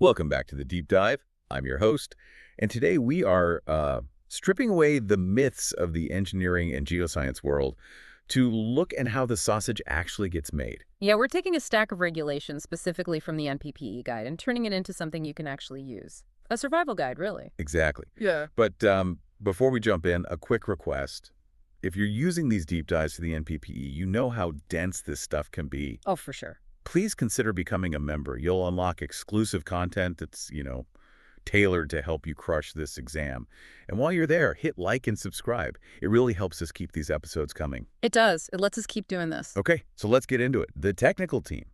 Welcome back to the Deep Dive. I'm your host, and today we are stripping away the myths of the engineering and geoscience world to look at how the sausage actually gets made. Yeah, we're taking a stack of regulations specifically from the NPPE guide and turning it into something you can actually use. A survival guide, really. Exactly. Yeah. But before we jump in, a quick request. If you're using these deep dives to the NPPE, you know how dense this stuff can be. Oh, for sure. Please consider becoming a member. You'll unlock exclusive content that's, tailored to help you crush this exam. And while you're there, hit like and subscribe. It really helps us keep these episodes coming. It does. It lets us keep doing this. Okay, so let's get into it. The technical team.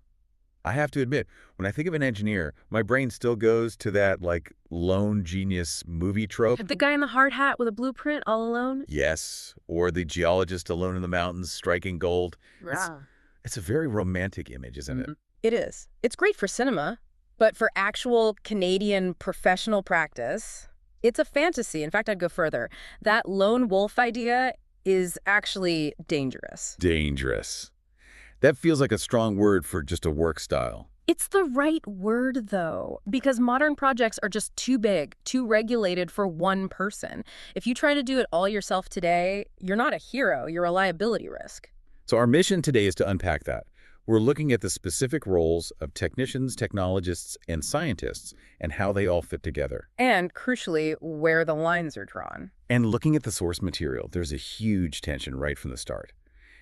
I have to admit, when I think of an engineer, my brain still goes to that, lone genius movie trope. The guy in the hard hat with a blueprint all alone? Yes, or the geologist alone in the mountains striking gold. It's a very romantic image, isn't it? It is. It's great for cinema, but for actual Canadian professional practice, it's a fantasy. In fact, I'd go further. That lone wolf idea is actually dangerous. Dangerous. That feels like a strong word for just a work style. It's the right word, though, because modern projects are just too big, too regulated for one person. If you try to do it all yourself today, you're not a hero, you're a liability risk. So our mission today is to unpack that. We're looking at the specific roles of technicians, technologists, and scientists and how they all fit together. And, crucially, where the lines are drawn. And looking at the source material, there's a huge tension right from the start.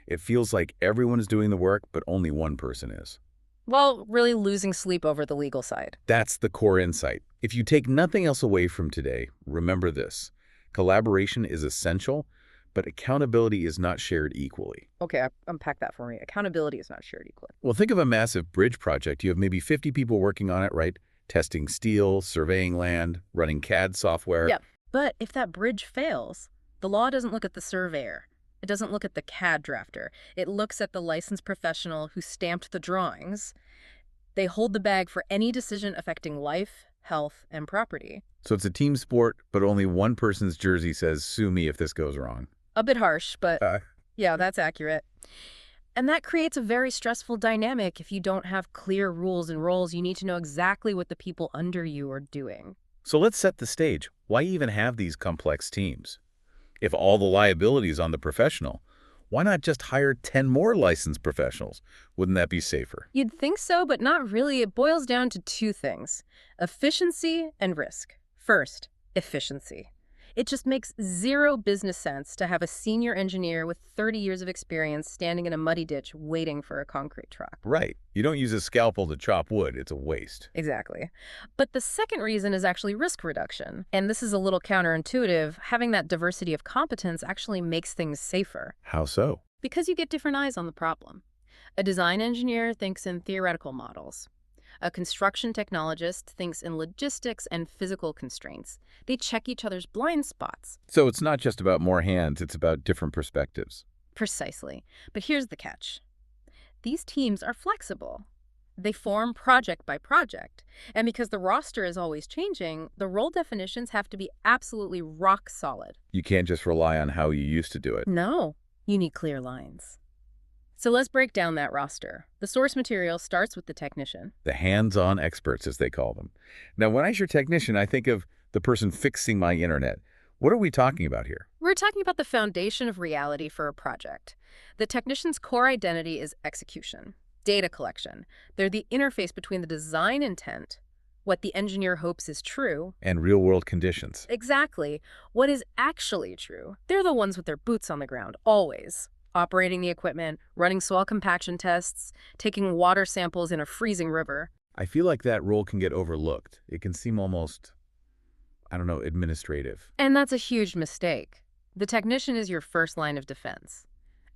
It feels like everyone is doing the work, but only one person is. Well, really losing sleep over the legal side. That's the core insight. If you take nothing else away from today, remember this. Collaboration is essential, but accountability is not shared equally. Okay, unpack that for me. Accountability is not shared equally. Well, think of a massive bridge project. You have maybe 50 people working on it, right? Testing steel, surveying land, running CAD software. Yeah, but if that bridge fails, the law doesn't look at the surveyor. It doesn't look at the CAD drafter. It looks at the licensed professional who stamped the drawings. They hold the bag for any decision affecting life, health, and property. So it's a team sport, but only one person's jersey says, "Sue me if this goes wrong." A bit harsh, but yeah, that's accurate. And that creates a very stressful dynamic if you don't have clear rules and roles. You need to know exactly what the people under you are doing. So let's set the stage. Why even have these complex teams? If all the liability is on the professional, why not just hire 10 more licensed professionals? Wouldn't that be safer? You'd think so, but not really. It boils down to two things: efficiency and risk. First, efficiency. It just makes zero business sense to have a senior engineer with 30 years of experience standing in a muddy ditch waiting for a concrete truck. Right. You don't use a scalpel to chop wood. It's a waste. Exactly. But the second reason is actually risk reduction. And this is a little counterintuitive. Having that diversity of competence actually makes things safer. How so? Because you get different eyes on the problem. A design engineer thinks in theoretical models. A construction technologist thinks in logistics and physical constraints. They check each other's blind spots. So it's not just about more hands, it's about different perspectives. Precisely. But here's the catch. These teams are flexible. They form project by project. And because the roster is always changing, the role definitions have to be absolutely rock solid. You can't just rely on how you used to do it. No, you need clear lines. So let's break down that roster. The source material starts with the technician. The hands-on experts, as they call them. Now, when I hear technician, I think of the person fixing my internet. What are we talking about here? We're talking about the foundation of reality for a project. The technician's core identity is execution, data collection. They're the interface between the design intent, what the engineer hopes is true, and real-world conditions. Exactly. What is actually true. They're the ones with their boots on the ground, always. Operating the equipment, running soil compaction tests, taking water samples in a freezing river. I feel like that role can get overlooked. It can seem almost, administrative. And that's a huge mistake. The technician is your first line of defense.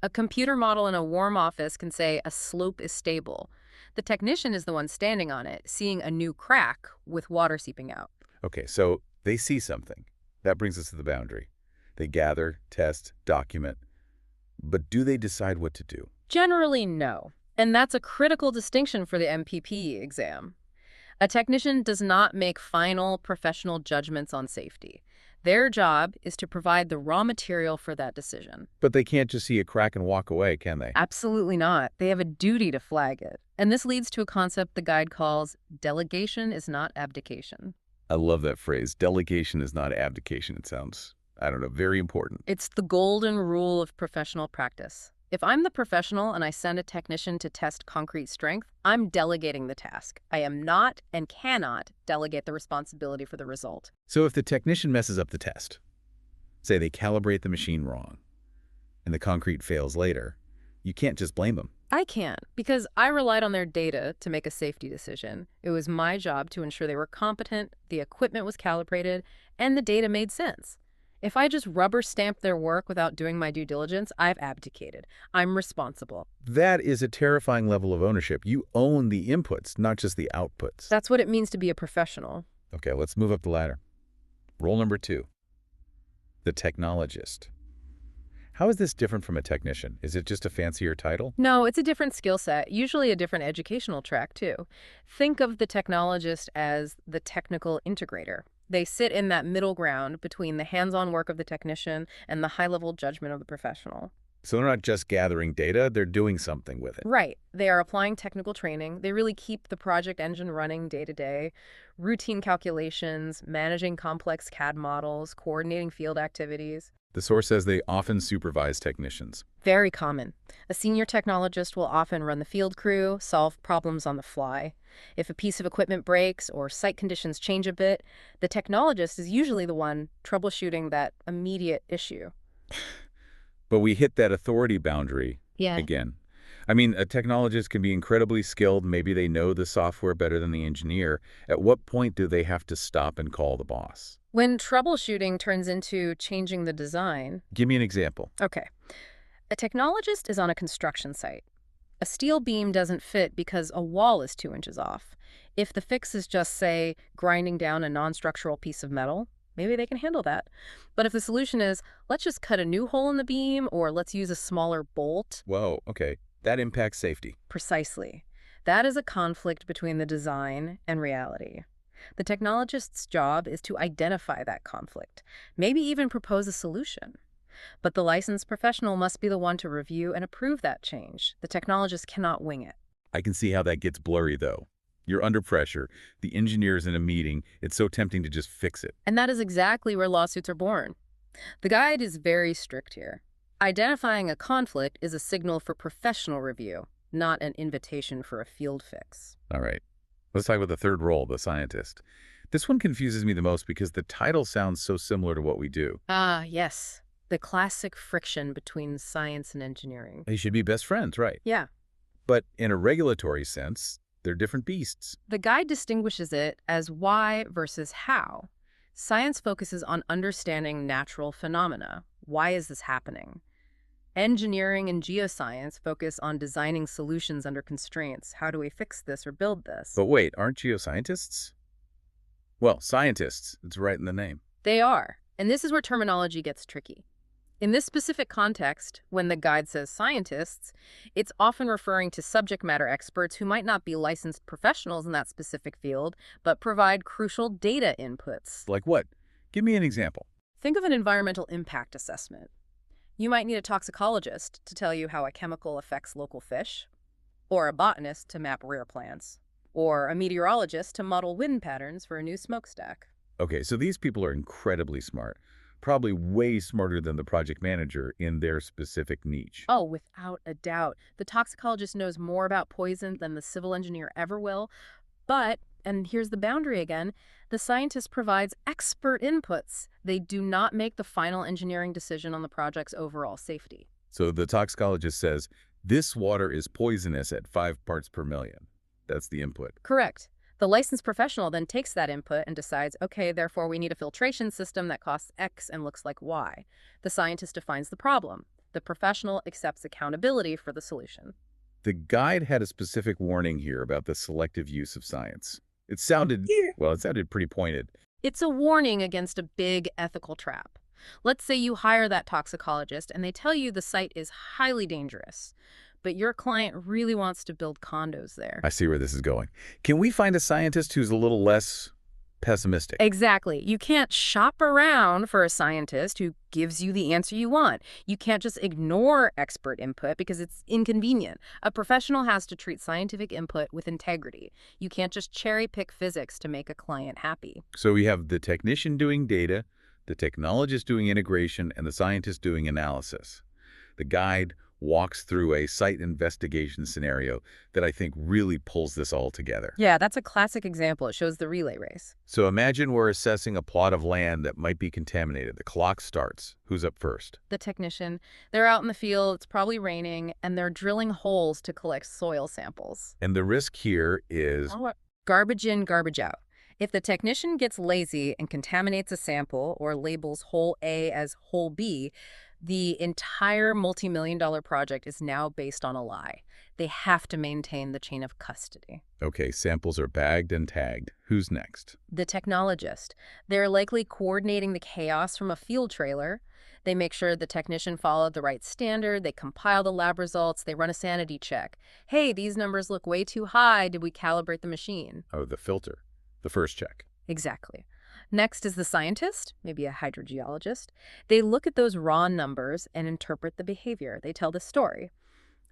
A computer model in a warm office can say a slope is stable. The technician is the one standing on it, seeing a new crack with water seeping out. Okay, so they see something. That brings us to the boundary. They gather, test, document. But do they decide what to do? Generally, no. And that's a critical distinction for the NPPE exam. A technician does not make final professional judgments on safety. Their job is to provide the raw material for that decision. But they can't just see a crack and walk away, can they? Absolutely not. They have a duty to flag it. And this leads to a concept the guide calls delegation is not abdication. I love that phrase. Delegation is not abdication. It sounds, I don't know, very important. It's the golden rule of professional practice. If I'm the professional and I send a technician to test concrete strength, I'm delegating the task. I am not and cannot delegate the responsibility for the result. So if the technician messes up the test, say they calibrate the machine wrong, and the concrete fails later, you can't just blame them. I can't, because I relied on their data to make a safety decision. It was my job to ensure they were competent, the equipment was calibrated, and the data made sense. If I just rubber stamp their work without doing my due diligence, I've abdicated. I'm responsible. That is a terrifying level of ownership. You own the inputs, not just the outputs. That's what it means to be a professional. Okay, let's move up the ladder. Role number 2, the technologist. How is this different from a technician? Is it just a fancier title? No, it's a different skill set, usually a different educational track, too. Think of the technologist as the technical integrator. They sit in that middle ground between the hands-on work of the technician and the high-level judgment of the professional. So they're not just gathering data, they're doing something with it. Right. They are applying technical training. They really keep the project engine running day to day. Routine calculations, managing complex CAD models, coordinating field activities. The source says they often supervise technicians. Very common. A senior technologist will often run the field crew, solve problems on the fly. If a piece of equipment breaks or site conditions change a bit, the technologist is usually the one troubleshooting that immediate issue. But we hit that authority boundary again. I mean, a technologist can be incredibly skilled. Maybe they know the software better than the engineer. At what point do they have to stop and call the boss? When troubleshooting turns into changing the design. Give me an example. Okay. A technologist is on a construction site. A steel beam doesn't fit because a wall is 2 inches off. If the fix is just, say, grinding down a non-structural piece of metal, maybe they can handle that. But if the solution is, let's just cut a new hole in the beam or let's use a smaller bolt. Whoa, okay. That impacts safety. Precisely. That is a conflict between the design and reality. The technologist's job is to identify that conflict, maybe even propose a solution. But the licensed professional must be the one to review and approve that change. The technologist cannot wing it. I can see how that gets blurry, though. You're under pressure. The engineer's in a meeting. It's so tempting to just fix it. And that is exactly where lawsuits are born. The guide is very strict here. Identifying a conflict is a signal for professional review, not an invitation for a field fix. All right. Let's talk about the third role, the scientist. This one confuses me the most because the title sounds so similar to what we do. Ah, yes. The classic friction between science and engineering. They should be best friends, right? Yeah. But in a regulatory sense, they're different beasts. The guide distinguishes it as why versus how. Science focuses on understanding natural phenomena. Why is this happening? Engineering and geoscience focus on designing solutions under constraints. How do we fix this or build this? But wait, aren't geoscientists? Well, scientists. It's right in the name. They are. And this is where terminology gets tricky. In this specific context, when the guide says scientists, it's often referring to subject matter experts who might not be licensed professionals in that specific field, but provide crucial data inputs. Like what? Give me an example. Think of an environmental impact assessment. You might need a toxicologist to tell you how a chemical affects local fish, or a botanist to map rare plants, or a meteorologist to model wind patterns for a new smokestack. Okay, so these people are incredibly smart. Probably way smarter than the project manager in their specific niche. Oh, without a doubt. The toxicologist knows more about poison than the civil engineer ever will. But, and here's the boundary again, the scientist provides expert inputs. They do not make the final engineering decision on the project's overall safety. So the toxicologist says, this water is poisonous at 5 parts per million. That's the input. Correct. The licensed professional then takes that input and decides, okay, therefore we need a filtration system that costs X and looks like Y. The scientist defines the problem. The professional accepts accountability for the solution. The guide had a specific warning here about the selective use of science. It sounded pretty pointed. It's a warning against a big ethical trap. Let's say you hire that toxicologist and they tell you the site is highly dangerous, but your client really wants to build condos there. I see where this is going. Can we find a scientist who's a little less pessimistic. Exactly. You can't shop around for a scientist who gives you the answer you want. You can't just ignore expert input because it's inconvenient. A professional has to treat scientific input with integrity. You can't just cherry pick physics to make a client happy. So we have the technician doing data, the technologist doing integration, and the scientist doing analysis. The guide walks through a site investigation scenario that I think really pulls this all together. Yeah, that's a classic example. It shows the relay race. So imagine we're assessing a plot of land that might be contaminated. The clock starts. Who's up first? The technician, they're out in the field, it's probably raining, and they're drilling holes to collect soil samples. And the risk here is Garbage in, garbage out. If the technician gets lazy and contaminates a sample or labels hole A as hole B, the entire multi-million-dollar project is now based on a lie. They have to maintain the chain of custody. okay, samples are bagged and tagged. Who's next? The technologist, they're likely coordinating the chaos from a field trailer. They make sure the technician followed the right standard, they compile the lab results, they run a sanity check. Hey, these numbers look way too high. Did we calibrate the machine? Oh, the filter. The first check. Exactly. Next is the scientist, maybe a hydrogeologist. They look at those raw numbers and interpret the behavior. They tell the story.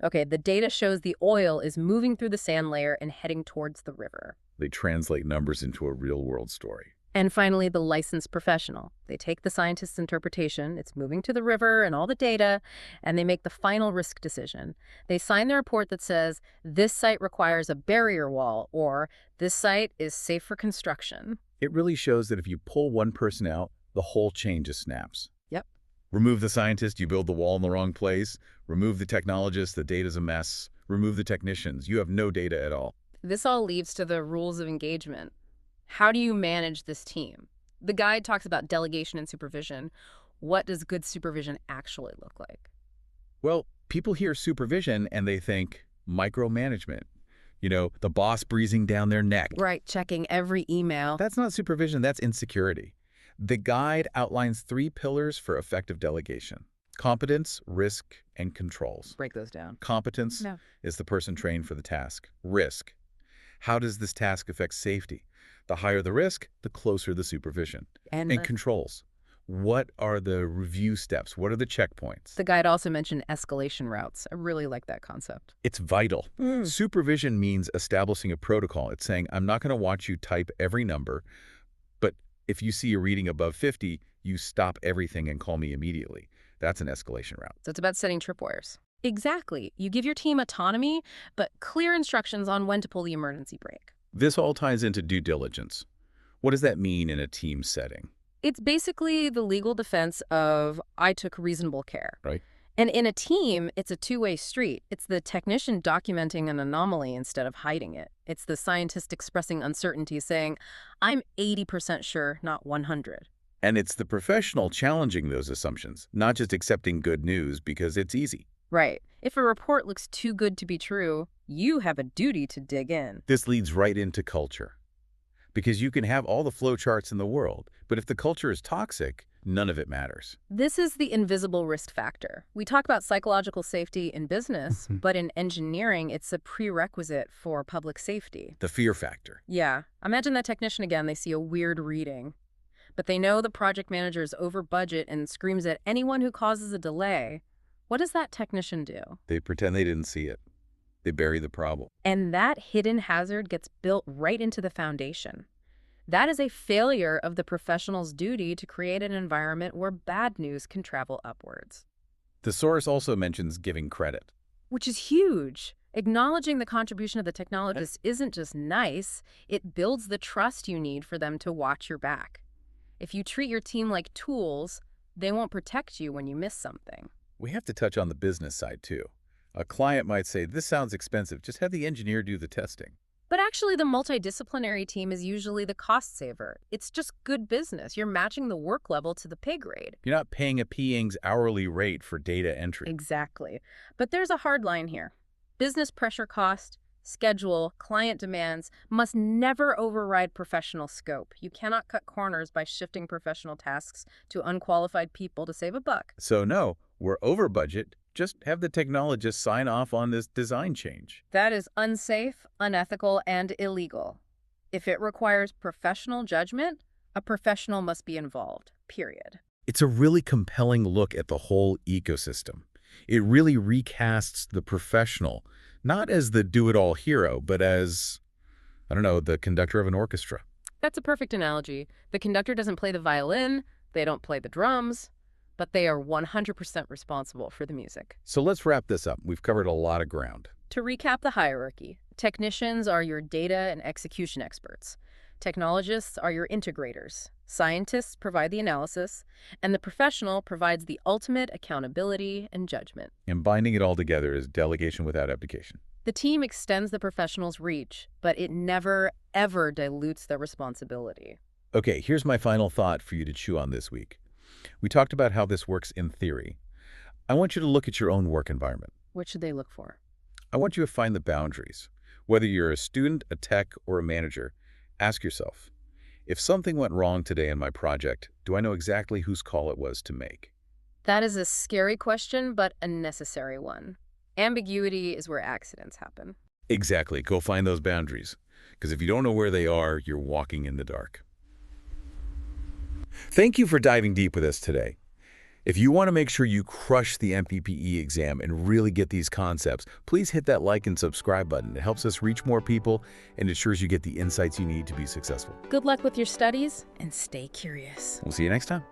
Okay, the data shows the oil is moving through the sand layer and heading towards the river. They translate numbers into a real-world story. And finally, the licensed professional. They take the scientist's interpretation, it's moving to the river and all the data, and they make the final risk decision. They sign the report that says, this site requires a barrier wall, or this site is safe for construction. It really shows that if you pull one person out, the whole chain just snaps. Yep. Remove the scientist, you build the wall in the wrong place. Remove the technologist, the data's a mess. Remove the technicians, you have no data at all. This all leads to the rules of engagement. How do you manage this team? The guide talks about delegation and supervision. What does good supervision actually look like? Well, people hear supervision and they think micromanagement. You know, the boss breathing down their neck. Right, checking every email. That's not supervision, that's insecurity. The guide outlines 3 pillars for effective delegation: competence, risk, and controls. Break those down. Competence No. is the person trained for the task. Risk. How does this task affect safety? The higher the risk, the closer the supervision. And And controls. What are the review steps? What are the checkpoints? the guide also mentioned escalation routes. I really like that concept. It's vital. Supervision means establishing a protocol. It's saying, I'm not going to watch you type every number, but if you see a reading above 50, you stop everything and call me immediately. That's an escalation route. So it's about setting tripwires. Exactly. You give your team autonomy, but clear instructions on when to pull the emergency brake. This all ties into due diligence. What does that mean in a team setting? It's basically the legal defense of I took reasonable care. Right. And in a team, it's a two-way street. It's the technician documenting an anomaly instead of hiding it. It's the scientist expressing uncertainty saying, I'm 80% sure, not 100. And it's the professional challenging those assumptions, not just accepting good news because it's easy. Right. If a report looks too good to be true, you have a duty to dig in. This leads right into culture. Because you can have all the flowcharts in the world, but if the culture is toxic, none of it matters. This is the invisible risk factor. We talk about psychological safety in business, but in engineering, it's a prerequisite for public safety. The fear factor. Yeah. Imagine that technician again. They see a weird reading, but they know the project manager is over budget and screams at anyone who causes a delay. What does that technician do? They pretend they didn't see it. They bury the problem. And that hidden hazard gets built right into the foundation. That is a failure of the professional's duty to create an environment where bad news can travel upwards. The source also mentions giving credit. Which is huge. Acknowledging the contribution of the technologist isn't just nice, it builds the trust you need for them to watch your back. If you treat your team like tools, they won't protect you when you miss something. We have to touch on the business side too. A client might say, this sounds expensive, just have the engineer do the testing. But actually, the multidisciplinary team is usually the cost saver. It's just good business. You're matching the work level to the pay grade. You're not paying a PIng's hourly rate for data entry. Exactly. But there's a hard line here. Business pressure cost, schedule, client demands must never override professional scope. You cannot cut corners by shifting professional tasks to unqualified people to save a buck. So no, we're over budget. Just have the technologist sign off on this design change. That is unsafe, unethical, and illegal. If it requires professional judgment, a professional must be involved, period. It's a really compelling look at the whole ecosystem. It really recasts the professional, not as the do-it-all hero, but as, I don't know, the conductor of an orchestra. That's a perfect analogy. The conductor doesn't play the violin, they don't play the drums, but they are 100% responsible for the music. So let's wrap this up. We've covered a lot of ground. To recap the hierarchy, technicians are your data and execution experts. Technologists are your integrators. Scientists provide the analysis, and the professional provides the ultimate accountability and judgment. And binding it all together is delegation without abdication. The team extends the professional's reach, but it never, ever dilutes their responsibility. Okay, here's my final thought for you to chew on this week. We talked about how this works in theory. I want you to look at your own work environment. What should they look for? I want you to find the boundaries. Whether you're a student, a tech, or a manager, ask yourself, if something went wrong today in my project, do I know exactly whose call it was to make? That is a scary question, but a necessary one. Ambiguity is where accidents happen. Exactly. Go find those boundaries. Because if you don't know where they are, you're walking in the dark. Thank you for diving deep with us today. If you want to make sure you crush the NPPE exam and really get these concepts, please hit that like and subscribe button. It helps us reach more people and ensures you get the insights you need to be successful. Good luck with your studies, and stay curious. We'll see you next time.